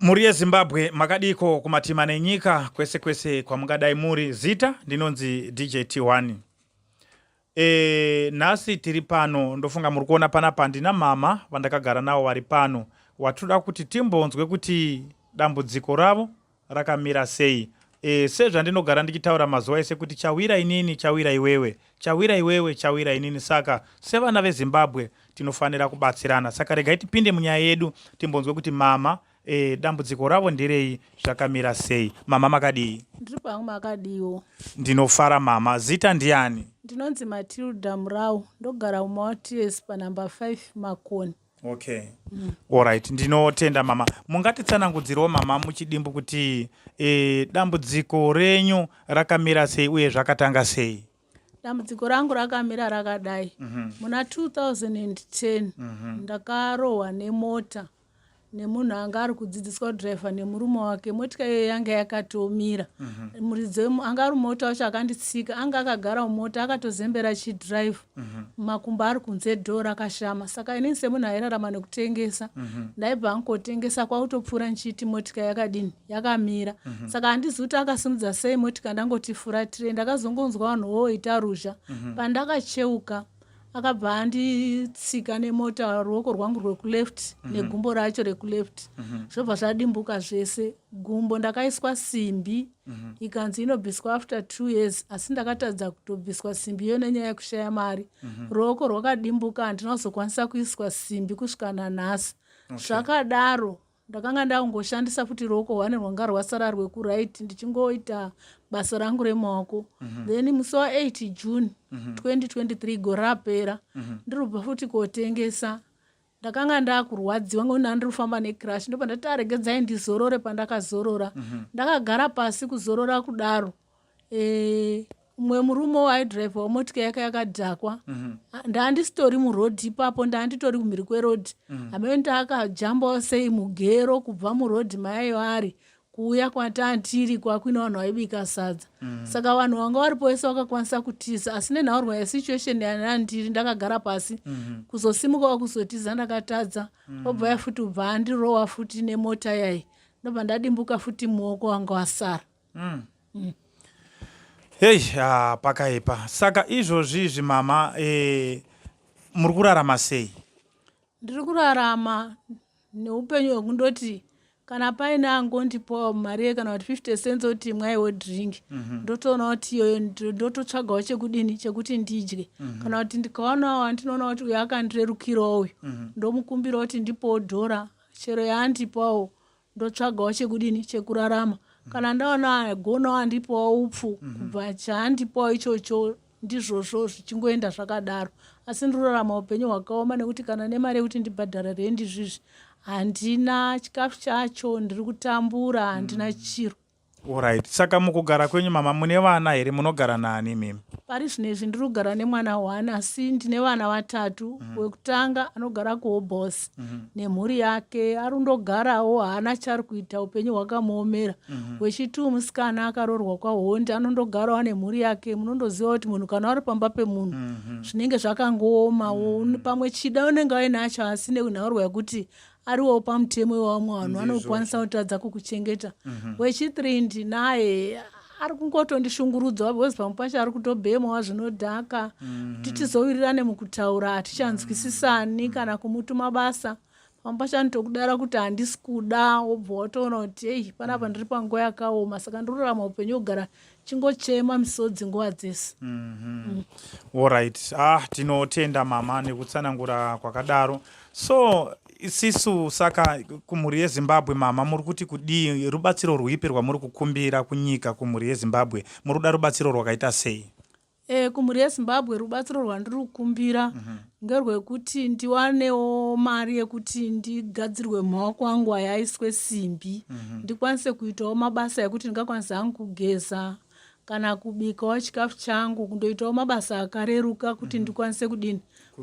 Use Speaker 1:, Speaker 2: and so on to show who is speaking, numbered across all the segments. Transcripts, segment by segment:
Speaker 1: Muri Zimbabwe makadiko kumatima nenyika kwese kwese kwamungadai muri. Zita ndinonzi DJ T1. Nasi tiri pano ndofunga muri kuona panapa ndina mama vandakagara nawo vari pano watoda kuti timbonzwe kuti dambudziko ravo rakamira sei. Sezvandinogara ndichitaura mazuva ese kuti chawira inini chawira iwewe, chawira iwewe chawira inini. Saka sevana veZimbabwe tinofanira kubatsirana. Saka regai tipinde munyaya yedu timbonzwe kuti mama dambudziko ravo ndirei, zvakamira sei. Mama makadii?
Speaker 2: Ndiri pangu makadiwo.
Speaker 1: Ndinofara mama. Zita ndiani?
Speaker 2: Ndinonzi Matilda Murau, ndogara muMautius panamba 5 Makoni.
Speaker 1: Okay. Alright, ndinotenda mama. Mungatitsanangudzirewo mama muchidimbu kuti dambudziko renyu rakamira sei uye zvakatanga sei?
Speaker 2: Dambudziko rangu rakamira rakadai. Muna 2010 ndakarohwa nemota nemunhu anga ari kudzidziswa driver nemurume wake. Motika iyo yanga yakatomira. Muridzi anga ari mota wacho akanditsika, anga akagara mumota akatozembera chidrive. Makumbo ari kunze dhoo rakashama. Saka inini semunhu airarama nekutengesa, ndaibva angotengesa kwakutopfuura nchiti motika yakadini yakamira. Saka handizivi kuti akasimudza sei motika, ndangoti furatire. Ndakazongonzwa vanhu voita ruzha. Pandakacheuka akabva anditsika nemota ruoko rwangu rwekuleft negumbo racho rekuleft. Zvobva zvadimbuka zvese. Gumbo ndakaiswa simbi ikanzi inobviswa after 2 years, asi ndakatadza kutobviswa simbi iyo nenyaya yekushaya mari. Ruoko rwakadimbuka, handinazokwanisa kuiswa simbi kusvika nanhasi. Zvakadaro ndakanga ndakungoshandisa futi ruoko 1 rwanga rwasara rwekuright ndichingoita basa rangu remaoko. Then musi wa8 June 2023 gore rapera, ndiribva futi kotengesa. Ndakanga ndakurwadziwa ngekuti ndandiri kufamba necrash. Ndopa ndati aregedzai ndizorore. Pandakazorora ndakagara pasi kuzorora kudaro, umwe murume waidrive wamotika yake yakadhakwa. Ndandisitori murodhi ipapo, ndanditori kumhiri kwerodhi. Hamene ndakajambawo sei mugero kubva murodhi maiyo ari kuuya kwatandiri kwakuina vanhu vaibika sadza. Saka vanhu vanga varipo vese vakakwanisa kutiza, asi nenhaurwa yesituation yanandiri ndakagara pasi. Kuzosimukawo kuzotiza ndakatadza. Obva yafuti ubva andirowa futi nemota yai. Ndobva ndadimbuka futi muoko wanga wasara.
Speaker 1: Hey, pakaipa. Saka izvozvi mama, muri kurarama sei?
Speaker 2: Ndiri kurarama neupenyu hwekundoti kana paine angondipawo mari kana kuti 50 cents kuti mwaiwo drink, ndotoona kuti iyoyo ndototsvagawo chekudini chekuti ndidye. Kana kuti ndikaonawo wandinoona kuti uyu akandirerukirawo uyu, ndomukumbira kuti ndipowo dhora, chero yaandipawo ndotsvagawo chekudini chekurarama. Kana ndaona agonawo andipawo upfu, kubva chaandipawo ichocho ndizvozvo zvichingoenda zvakadaro. Asi ndirorarama upenyu hwakaoma nekuti kana nemari yekuti ndibhadhara rendi zvizvi handina chikafu chacho, ndiri kutambura, handina chiro.
Speaker 1: Alright. Saka mukugara kwenyu mama mune vana here? Munogara nani mimi?
Speaker 2: Pari zvinezvi ndiri kugara nemwana 1, asi ndine vana 3. Wekutanga anogara kuHobhosi nemhuri yake, ari kundogarawo, haana chari kuita, upenyu hwakamuomera. Wechitatu musikana akaroorwa kwaHondi, anondogarawo nemhuri yake. Munondoziva kuti munhu kana ari pamba pemunhu zvinenge zvakangooma. Pamwe chida unenge ainacho, asi nenhaurwa yekuti ariwo pamutemo wevamwe vanhu vanokwanisa kutadza kukuchengeta. Wechitatu ndinaye ari kungotondishungurudza, because pamwe pacho ari kutobhemawo zvinodhaka. Titizowirirane mukutaura hatichanzwisisani kana kumutuma basa. Pamwe pacho anotokudara kuti handisi kuda, wobva watoona kuti hei panapa ndiri panguva yakaoma. Saka ndirorarama upenyu kugara chingochema misodzi nguva dzese.
Speaker 1: Alright. Tinotenda mama nekutsanangura kwakadaro. So isisu saka kumhuri yeZimbabwe mama, muri kuti kudii, rubatsiro rwipi rwamuri kukumbira kunyika kumhuri yeZimbabwe? Muri kuda rubatsiro rwakaita sei?
Speaker 2: Kumhuri yeZimbabwe rubatsiro rwandiri kukumbira ngerwekuti ndiwanewo mari yekuti ndigadzirwe maoko angu ayaiswe simbi, ndikwanise kuitawo mabasa ekuti ndingakwanisa hangu kugeza kana kubikawo chikafu changu, kundoitawo mabasa akareruka kuti ndikwanise kudini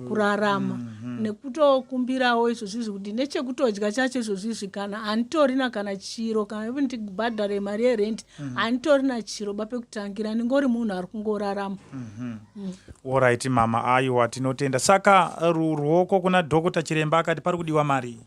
Speaker 2: kurarama. Nekutokumbirawo izvozvizvi kuti nechekutodya chacho izvozvizvi kana handitorina kana chiro, kana ivi ndibhadhare mari yerendi handitorina chiro bapekutangira, ndingori munhu ari kungorarama.
Speaker 1: Alright mama, aiwa tinotenda. Saka ruoko kuna dhokota chiremba akati pari kudiwa mari?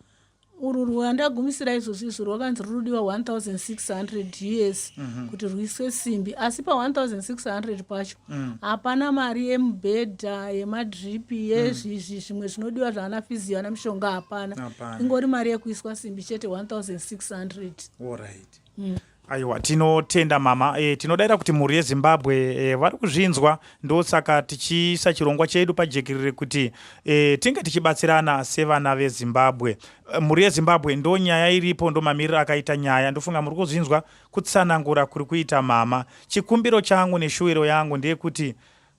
Speaker 2: uru rwandagumisira izvozvizvo rwakanzi rudiwa 1600 US kuti rwiswe simbi, asi pa 1600 pacho hapana mari yemubhedha, yemadripi, yezvizvi zvimwe zvinodiwa zvana fizio ana mishonga hapana. Ingori mari yekuiswa simbi chete 1600.
Speaker 1: Alright. Aiwa, tinotenda mama. Tinodaira kuti mhuri yeZimbabwe vari kuzvinzwa, ndosaka tichiisa chirongwa chedu pajekirire kuti tinge tichibatsirana sevana veZimbabwe. Mhuri yeZimbabwe ndo nyaya iripo, ndo mamiriro akaita nyaya. Ndofunga muri kuzvinzwa kutsanangura kuri kuita mama. Chikumbiro changu neshuwiro yangu ndeye kuti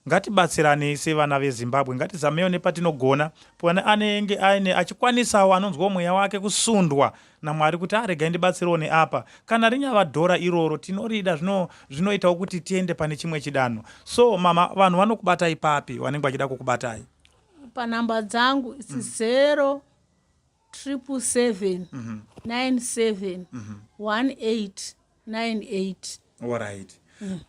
Speaker 1: ngatibatsirane sevana veZimbabwe, ngatizamewo nepatinogona, pona anenge aine achikwanisawo anonzwa mweya wake kusundwa naMwari kuti arega ndibatsirewo neapa. Kana rinyava dhora iroro tinorida, zvinoitawo kuti tiende pane chimwe chidanho. So mama, vanhu vanokubatai papi vanenge vachida kukubatai?
Speaker 2: Panamba dzangu 077 97 1898.
Speaker 1: Alright.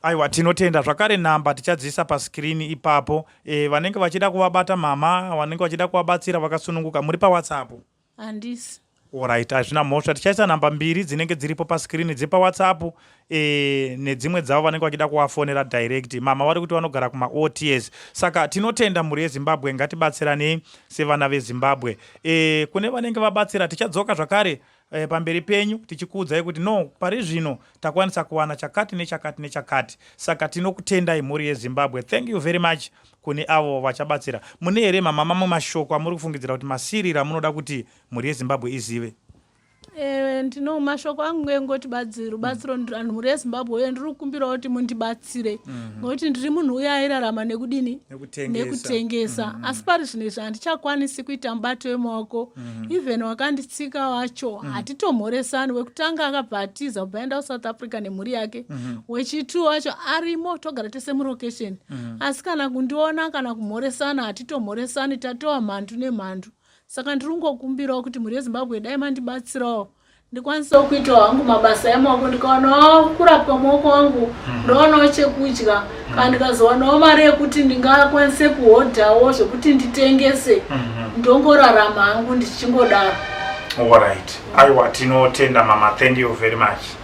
Speaker 1: Aiwa, tinotenda zvakare. Namba tichadzisa paskrini ipapo. Vanenge vachida kuvabata mama, vanenge vachida kuvabatsira vakasununguka, muri pa WhatsApp?
Speaker 2: Handisi.
Speaker 1: Alright, hazvina mhosva. Tichaisa namba 2 dzinenge dziripo paskrini dzepa WhatsApp, nedzimwe dzavo vanenge vachida kuvafonera direct. Mama vari kuti vanogara kuma OTS. Saka tinotenda mhuri yeZimbabwe, ngatibatsiranei sevana veZimbabwe. Kune vanenge vabatsira tichadzoka zvakare pamberi penyu tichikuudzai kuti no, pari zvino takwanisa kuwana chakati nechakati nechakati. Saka tinokutendai mhuri yeZimbabwe. Thank you very much kune avo vachabatsira. Mune here mama mamwe mashoko amuri kufungidzira kuti masirira munoda kuti mhuri yeZimbabwe izive?
Speaker 2: Ndino mashoko angu engoti batsiro anhu mhuri yeZimbabwe ndiri kukumbirawo kuti mundibatsire, ngokuti ndiri munhu uya airarama nekudini, nekutengesa. Asi pari zvinezvi handichakwanisi kuita mubato wemaoko. Even wakanditsika wacho hatitomhoresani. Wekutanga akabva atiza kubva aenda kuSouth Africa nemhuri yake, wechitu wacho arimo, togara tese mulocation. Asi kana kundiona kana kumhoresana hatitomhoresani, tatova mhandu nemhandu. Saka ndiri kungokumbirawo kuti mhuri yeZimbabwe dai mandibatsirawo ndikwanisawo kuitawo hangu mabasa emaoko, ndikaonawo kurapwa maoko angu, ndoonawo chekudya, kana ndikazowanawo mari yekuti ndingakwanise kuhodhawo zvokuti nditengese, ndongorarama hangu ndichingodaro.
Speaker 1: Alright. Aiwa, tinotenda mama. Thank you very much.